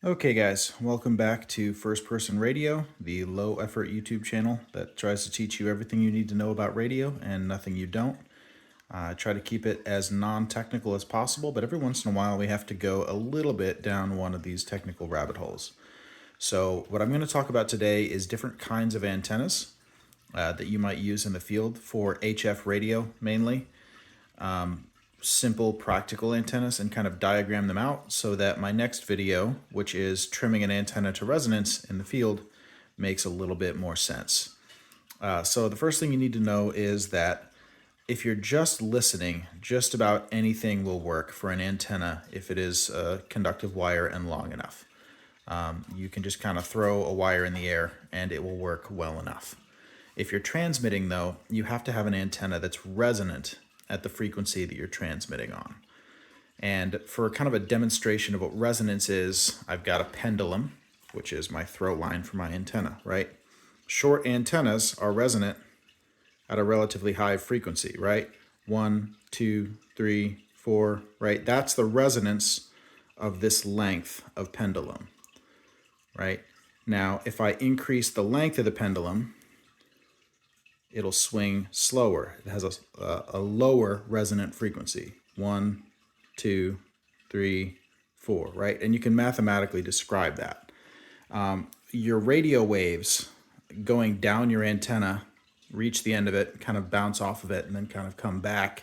Okay guys, welcome back to First Person Radio, the low effort YouTube channel that tries to teach you everything you need to know about radio and nothing you don't. I try to keep it as non-technical as possible, but every once in a while we have to go a little bit down one of these technical rabbit holes. So what I'm going to talk about today is different kinds of antennas that you might use in the field for HF radio mainly. Simple practical antennas and kind of diagram them out so that my next video, which is trimming an antenna to resonance in the field, makes a little bit more sense. So the first thing you need to know is that if you're just listening, just about anything will work for an antenna if it is a conductive wire and long enough. You can just kind of throw a wire in the air and it will work well enough. If you're transmitting though, you have to have an antenna that's resonant at the frequency that you're transmitting on. And for kind of a demonstration of what resonance is, I've got a pendulum, which is my throw line for my antenna, right? Short antennas are resonant at a relatively high frequency, right? 1, 2, 3, 4, right? That's the resonance of this length of pendulum, right? Now, if I increase the length of the pendulum, it'll swing slower. It has a lower resonant frequency. 1, 2, 3, 4, right? And you can mathematically describe that. Your radio waves going down your antenna, reach the end of it, kind of bounce off of it, and then kind of come back.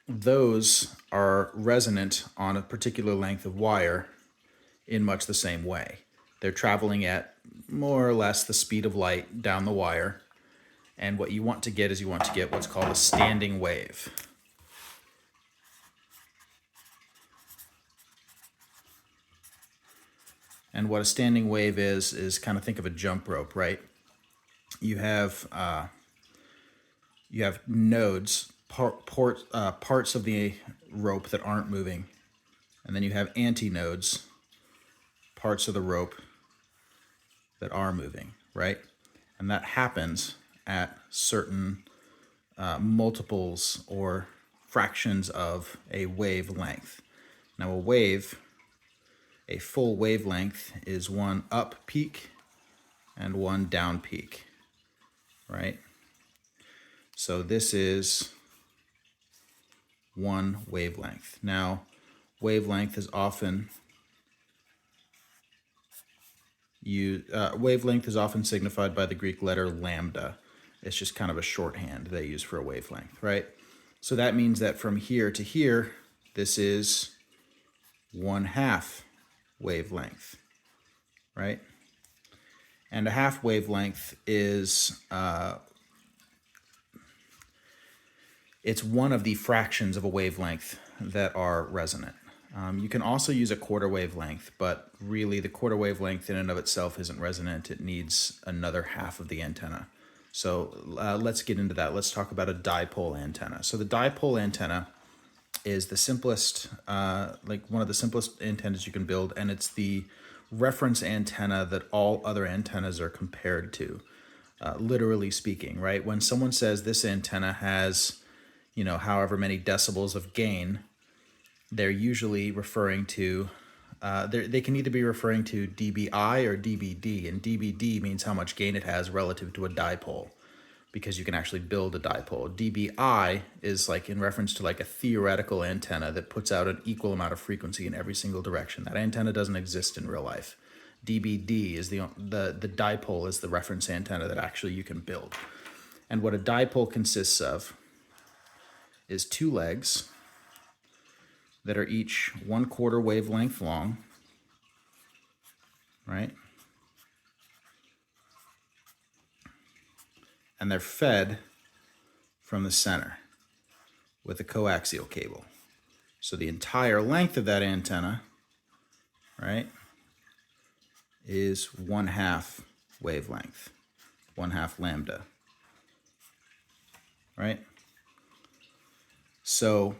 Those are resonant on a particular length of wire in much the same way. They're traveling at more or less the speed of light down the wire. And what you want to get is you want to get what's called a standing wave. And what a standing wave is kind of think of a jump rope, right? You have nodes, parts of the rope that aren't moving, and then you have antinodes, parts of the rope that are moving, right? And that happens at certain multiples or fractions of a wavelength. Now a full wavelength is one up peak and one down peak, right? So this is one wavelength. Now, wavelength is often signified by the Greek letter lambda. It's just kind of a shorthand they use for a wavelength, right? So that means that from here to here, this is 1/2 wavelength, right? And a half wavelength is, it's one of the fractions of a wavelength that are resonant. You can also use a quarter wavelength, but really the quarter wavelength in and of itself isn't resonant. It needs another half of the antenna. So let's get into that. Let's talk about a dipole antenna. So the dipole antenna is the simplest, one of the simplest antennas you can build, and it's the reference antenna that all other antennas are compared to, literally speaking, right? When someone says this antenna has, however many decibels of gain, they're usually referring to, they can either be referring to dBi or dBd, and dBd means how much gain it has relative to a dipole, because you can actually build a dipole. dBi is like in reference to like a theoretical antenna that puts out an equal amount of frequency in every single direction. That antenna doesn't exist in real life. dBd is the dipole is the reference antenna that actually you can build. And what a dipole consists of is two legs that are each 1/4 wavelength long, right? And they're fed from the center with a coaxial cable. So the entire length of that antenna, right, is 1/2 wavelength, 1/2 lambda, right? So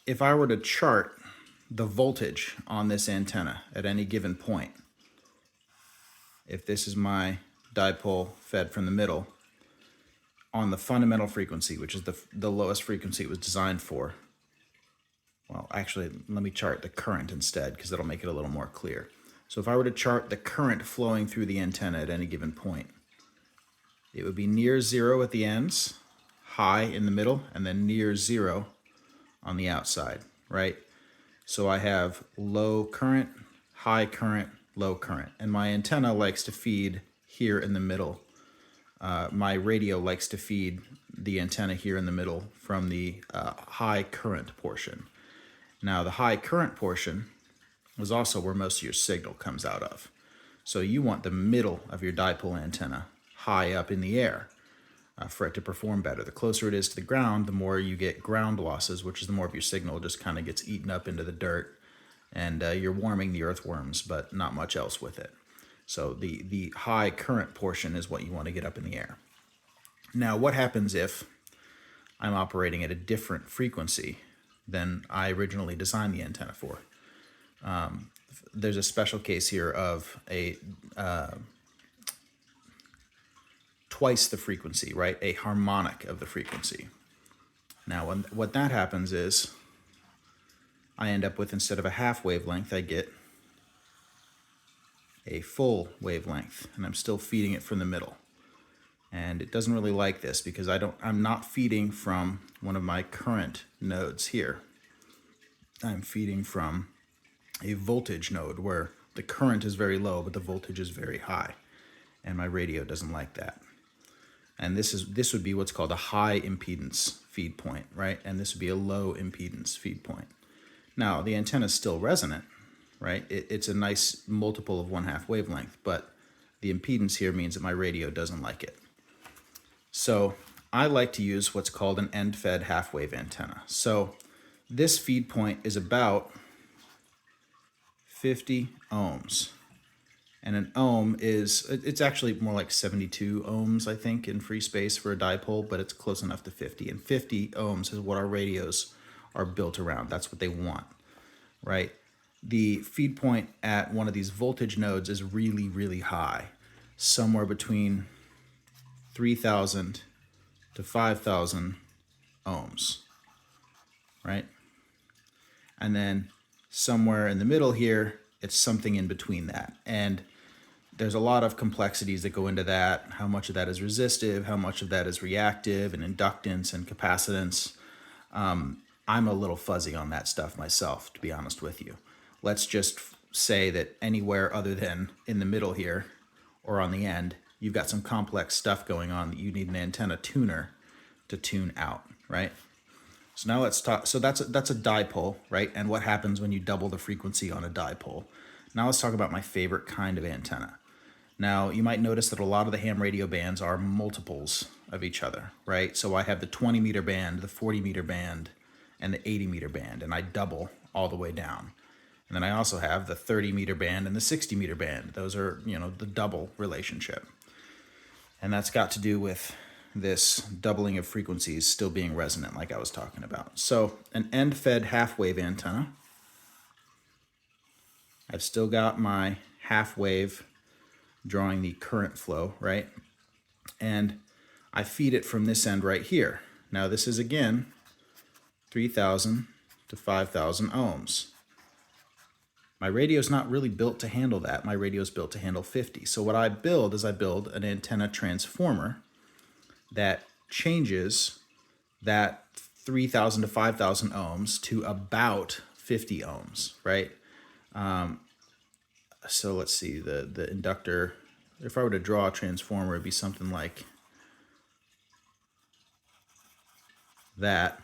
if I were to chart the voltage on this antenna at any given point, if this is my dipole fed from the middle, on the fundamental frequency, which is the lowest frequency it was designed for, Well, actually, let me chart the current instead, because that'll make it a little more clear. So if I were to chart the current flowing through the antenna at any given point, it would be near zero at the ends, high in the middle, and then near zero on the outside, right? So I have low current, high current, low current. And my antenna likes to feed here in the middle. My radio likes to feed the antenna here in the middle from the high current portion. Now, the high current portion is also where most of your signal comes out of. So you want the middle of your dipole antenna high up in the air for it to perform better. The closer it is to the ground, the more you get ground losses, which is the more of your signal just kind of gets eaten up into the dirt, and you're warming the earthworms, but not much else with it. So the high current portion is what you want to get up in the air. Now, what happens if I'm operating at a different frequency than I originally designed the antenna for? There's a special case here of a twice the frequency, right? A harmonic of the frequency. Now, what that happens is I end up with, instead of a half wavelength, I get a full wavelength, and I'm still feeding it from the middle. And it doesn't really like this because I'm not feeding from one of my current nodes here. I'm feeding from a voltage node where the current is very low, but the voltage is very high. And my radio doesn't like that. And this would be what's called a high impedance feed point, right? And this would be a low impedance feed point. Now, the antenna is still resonant, right? It's a nice multiple of 1/2 wavelength, but the impedance here means that my radio doesn't like it. So I like to use what's called an end-fed half-wave antenna. So this feed point is about 50 ohms. And an ohm it's actually more like 72 ohms, I think, in free space for a dipole, but it's close enough to 50. And 50 ohms is what our radios are built around. That's what they want, right? The feed point at one of these voltage nodes is really, really high, somewhere between 3,000 to 5,000 ohms, right? And then somewhere in the middle here, it's something in between that. And there's a lot of complexities that go into that, how much of that is resistive, how much of that is reactive, and inductance and capacitance. I'm a little fuzzy on that stuff myself, to be honest with you. Let's just say that anywhere other than in the middle here or on the end, you've got some complex stuff going on that you need an antenna tuner to tune out, right? So now let's talk. So that's a dipole, right? And what happens when you double the frequency on a dipole? Now let's talk about my favorite kind of antenna. Now, you might notice that a lot of the ham radio bands are multiples of each other, right? So I have the 20 meter band, the 40 meter band, and the 80 meter band, and I double all the way down. And then I also have the 30 meter band and the 60 meter band. Those are, the double relationship. And that's got to do with this doubling of frequencies still being resonant, like I was talking about. So an end-fed half-wave antenna, I've still got my half wave drawing the current flow, right? And I feed it from this end right here. Now this is, again, 3,000 to 5,000 ohms. My radio's not really built to handle that. My radio's built to handle 50. So what I build is I build an antenna transformer that changes that 3,000 to 5,000 ohms to about 50 ohms, right? So let's see, the inductor, if I were to draw a transformer, it'd be something like that.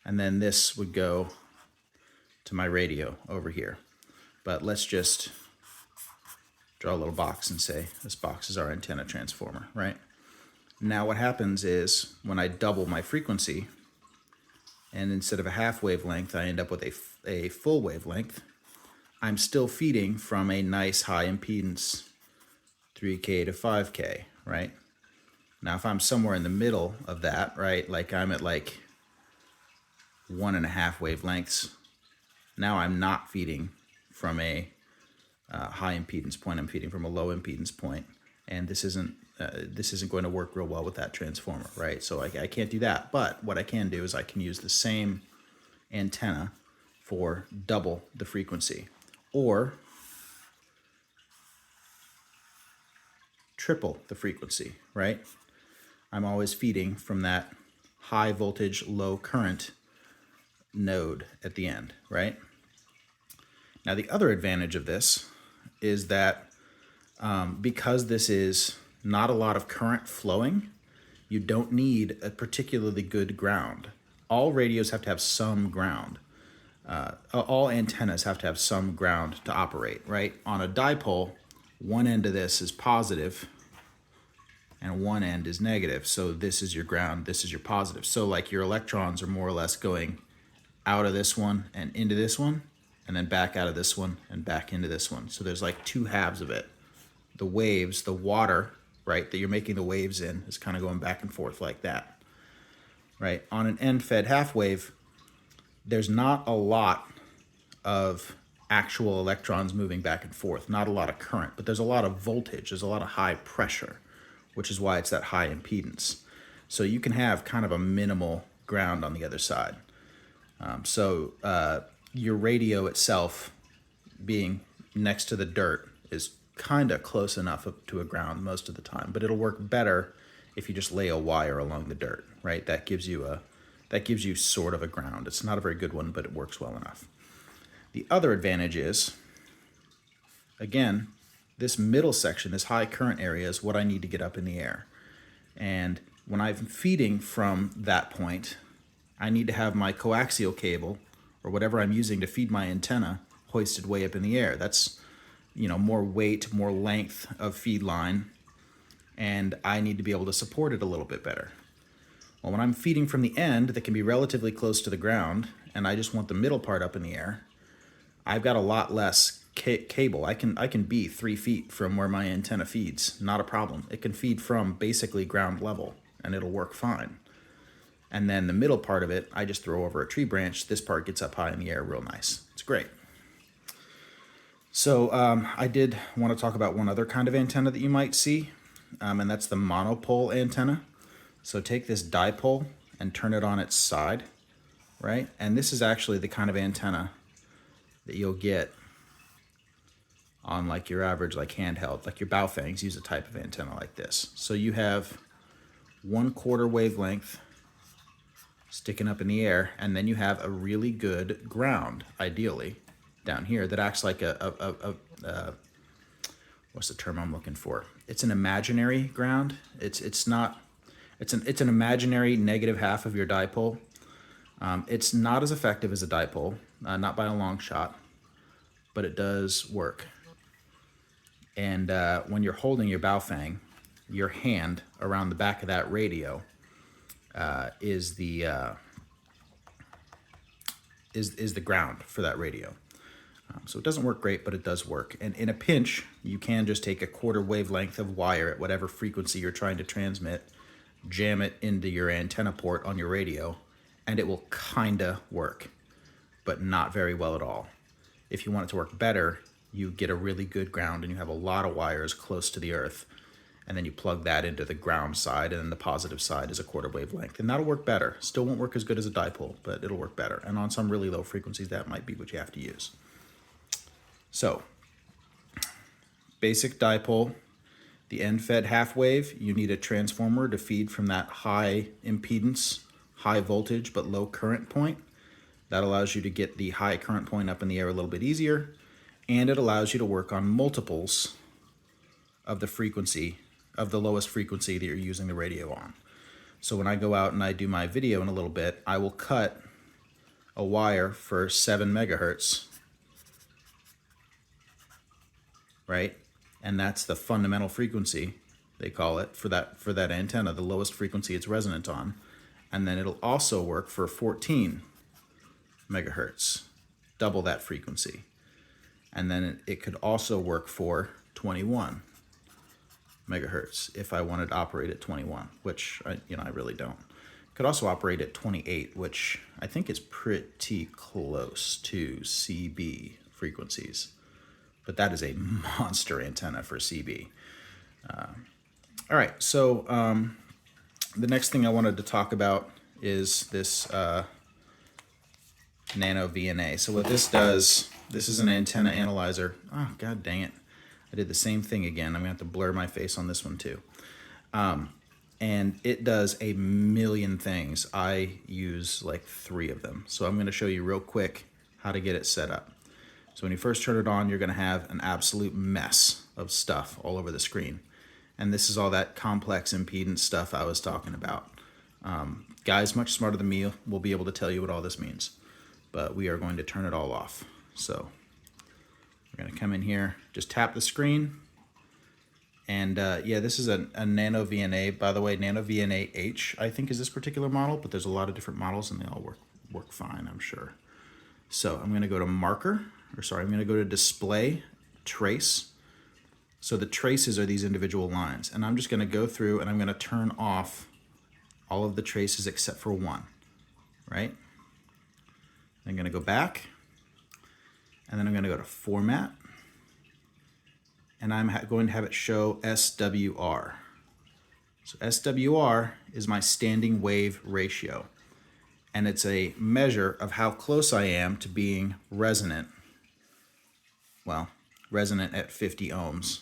And then this would go to my radio over here. But let's just draw a little box and say this box is our antenna transformer, right? Now what happens is when I double my frequency, and instead of a half wavelength, I end up with a full wavelength, I'm still feeding from a nice high impedance 3K to 5K, right? Now if I'm somewhere in the middle of that, right, like I'm at like 1.5 wavelengths, now I'm not feeding from a high impedance point, I'm feeding from a low impedance point, and this isn't going to work real well with that transformer, right? So I can't do that, but what I can do is I can use the same antenna for double the frequency, or triple the frequency, right? I'm always feeding from that high voltage, low current node at the end, right? Now, the other advantage of this is that because this is not a lot of current flowing, you don't need a particularly good ground. All radios have to have some ground. All antennas have to have some ground to operate, right? On a dipole, one end of this is positive and one end is negative. So this is your ground, this is your positive. So like your electrons are more or less going out of this one and into this one, and then back out of this one and back into this one. So there's like two halves of it. The waves, the water, right, that you're making the waves in is kind of going back and forth like that, right? On an end-fed half wave, there's not a lot of actual electrons moving back and forth, not a lot of current, but there's a lot of voltage, there's a lot of high pressure, which is why it's that high impedance. So you can have kind of a minimal ground on the other side. Your radio itself being next to the dirt is kind of close enough to a ground most of the time, but it'll work better if you just lay a wire along the dirt, right? That gives you sort of a ground. It's not a very good one, but it works well enough. The other advantage is, again, this middle section, this high current area, is what I need to get up in the air. And when I'm feeding from that point, I need to have my coaxial cable, or whatever I'm using to feed my antenna, hoisted way up in the air. That's, more weight, more length of feed line, and I need to be able to support it a little bit better. Well, when I'm feeding from the end that can be relatively close to the ground, and I just want the middle part up in the air, I've got a lot less cable. I can be 3 feet from where my antenna feeds, not a problem. It can feed from basically ground level, and it'll work fine. And then the middle part of it, I just throw over a tree branch. This part gets up high in the air real nice. It's great. So I did want to talk about one other kind of antenna that you might see, and that's the monopole antenna. So take this dipole and turn it on its side, right? And this is actually the kind of antenna that you'll get on like your average like handheld, like your Baofangs use a type of antenna like this. So you have 1/4 wavelength sticking up in the air, and then you have a really good ground, ideally, down here that acts like what's the term I'm looking for? It's an imaginary ground. It's an imaginary negative half of your dipole. It's not as effective as a dipole, not by a long shot, but it does work. And when you're holding your Baofang, your hand around the back of that radio is the ground for that radio. So it doesn't work great, but it does work. And in a pinch, you can just take a 1/4 wavelength of wire at whatever frequency you're trying to transmit, jam it into your antenna port on your radio, and it will kinda work, but not very well at all. If you want it to work better, you get a really good ground and you have a lot of wires close to the earth, and then you plug that into the ground side, and then the positive side is a 1/4 wavelength, and that'll work better. Still won't work as good as a dipole, but it'll work better. And on some really low frequencies, that might be what you have to use. So, basic dipole, the end-fed half wave, you need a transformer to feed from that high impedance, high voltage, but low current point. That allows you to get the high current point up in the air a little bit easier, and it allows you to work on multiples of the frequency, of the lowest frequency that you're using the radio on. So when I go out and I do my video in a little bit, I will cut a wire for 7 megahertz, right? And that's the fundamental frequency, they call it, for that antenna, the lowest frequency it's resonant on. And then it'll also work for 14 megahertz, double that frequency. And then it could also work for 21 megahertz if I wanted to operate at 21, which I really don't. It could also operate at 28, which I think is pretty close to CB frequencies. But that is a monster antenna for CB. All right, so the next thing I wanted to talk about is this NanoVNA. So what this does, this is an antenna analyzer. Oh, god dang it. I did the same thing again. I'm gonna have to blur my face on this one too. And it does a million things. I use like 3 of them. So I'm gonna show you real quick how to get it set up. So when you first turn it on, you're gonna have an absolute mess of stuff all over the screen. And this is all that complex impedance stuff I was talking about. Guys much smarter than me will be able to tell you what all this means. But we are going to turn it all off. So we're gonna come in here, just tap the screen. And yeah, this is a NanoVNA. By the way, NanoVNA H, I think, is this particular model, but there's a lot of different models and they all work fine, I'm sure. So I'm gonna go to marker, I'm gonna go to display, trace. So the traces are these individual lines. And I'm just gonna go through and I'm gonna turn off all of the traces except for one, right? I'm gonna go back, and then I'm gonna go to format, and I'm going to have it show SWR. So SWR is my standing wave ratio, and it's a measure of how close I am to being resonant. Well, resonant at 50 ohms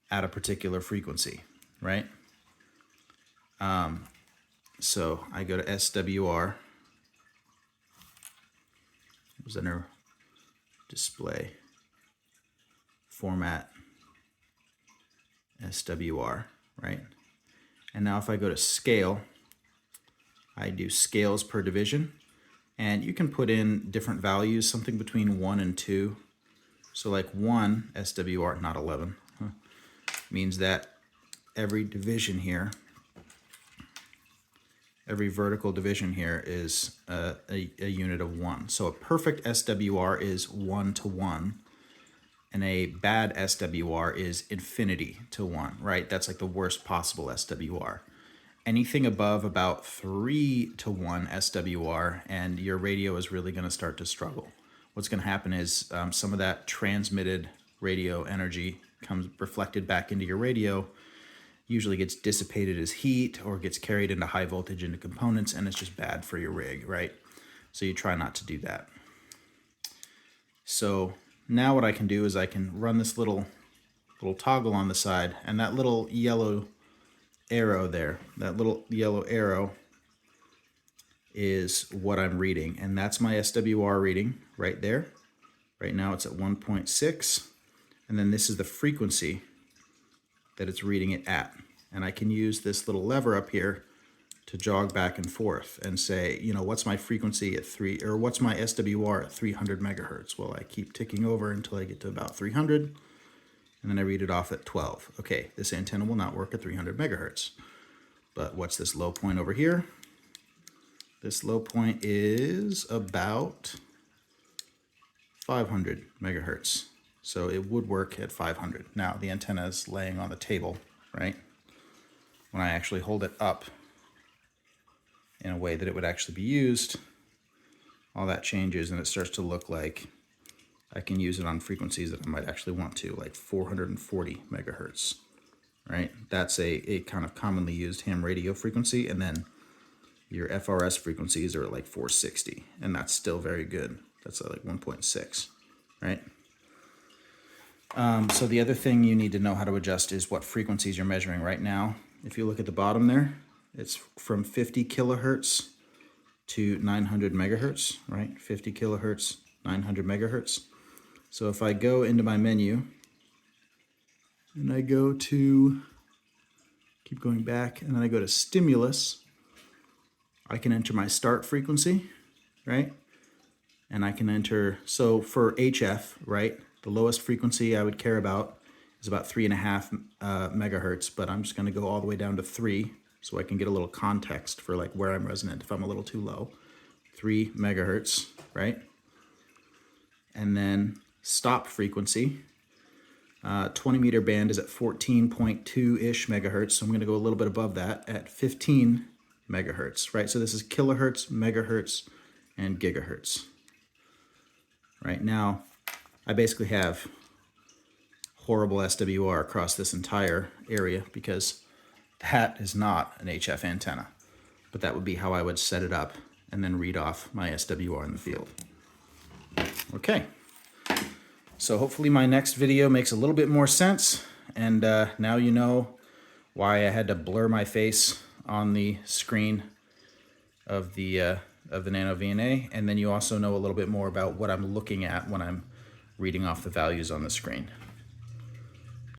at a particular frequency, right? So I go to SWR, enter display, format, SWR, right? And now if I go to scale, I do scales per division, and you can put in different values, something between 1 and 2. So like 1 SWR, not 11, means that every division here, every vertical division here is a unit of 1. So a perfect SWR is 1 to 1, and a bad SWR is infinity to 1, right? That's like the worst possible SWR. Anything above about 3 to 1 SWR, and your radio is really going to start to struggle. What's going to happen is some of that transmitted radio energy comes reflected back into your radio, usually gets dissipated as heat or gets carried into high voltage into components, and it's just bad for your rig, right? So you try not to do that. So now what I can do is I can run this little toggle on the side, and that little yellow arrow there, that little yellow arrow is what I'm reading, and that's my SWR reading right there. Right now it's at 1.6, and then this is the frequency that it's reading it at. And I can use this little lever up here to jog back and forth and say, you know, what's my frequency at what's my SWR at 300 megahertz? Well, I keep ticking over until I get to about 300, and then I read it off at 12. Okay, this antenna will not work at 300 megahertz. But what's this low point over here? This low point is about 500 megahertz. So it would work at 500. Now the antenna is laying on the table, right? When I actually hold it up in a way that it would actually be used, all that changes and it starts to look like I can use it on frequencies that I might actually want to, like 440 megahertz, right? That's a kind of commonly used ham radio frequency, and then your FRS frequencies are like 460, and that's still very good. That's like 1.6, right? So the other thing you need to know how to adjust is what frequencies you're measuring right now. If you look at the bottom there, it's from 50 kilohertz to 900 megahertz, right? 50 kilohertz, 900 megahertz. So if I go into my menu and I go to, keep going back, and then I go to stimulus, I can enter my start frequency, right? And I can enter, so for HF, right, the lowest frequency I would care about is about 3.5 megahertz, but I'm just gonna go all the way down to 3 so I can get a little context for like where I'm resonant if I'm a little too low. 3 megahertz, right? And then stop frequency, 20 meter band is at 14.2-ish megahertz, so I'm gonna go a little bit above that at 15 megahertz, right? So this is kilohertz, megahertz, and gigahertz. Right now, I basically have horrible SWR across this entire area because that is not an HF antenna, but that would be how I would set it up and then read off my SWR in the field. Okay, so hopefully my next video makes a little bit more sense, and now you know why I had to blur my face on the screen of the NanoVNA, and then you also know a little bit more about what I'm looking at when I'm reading off the values on the screen.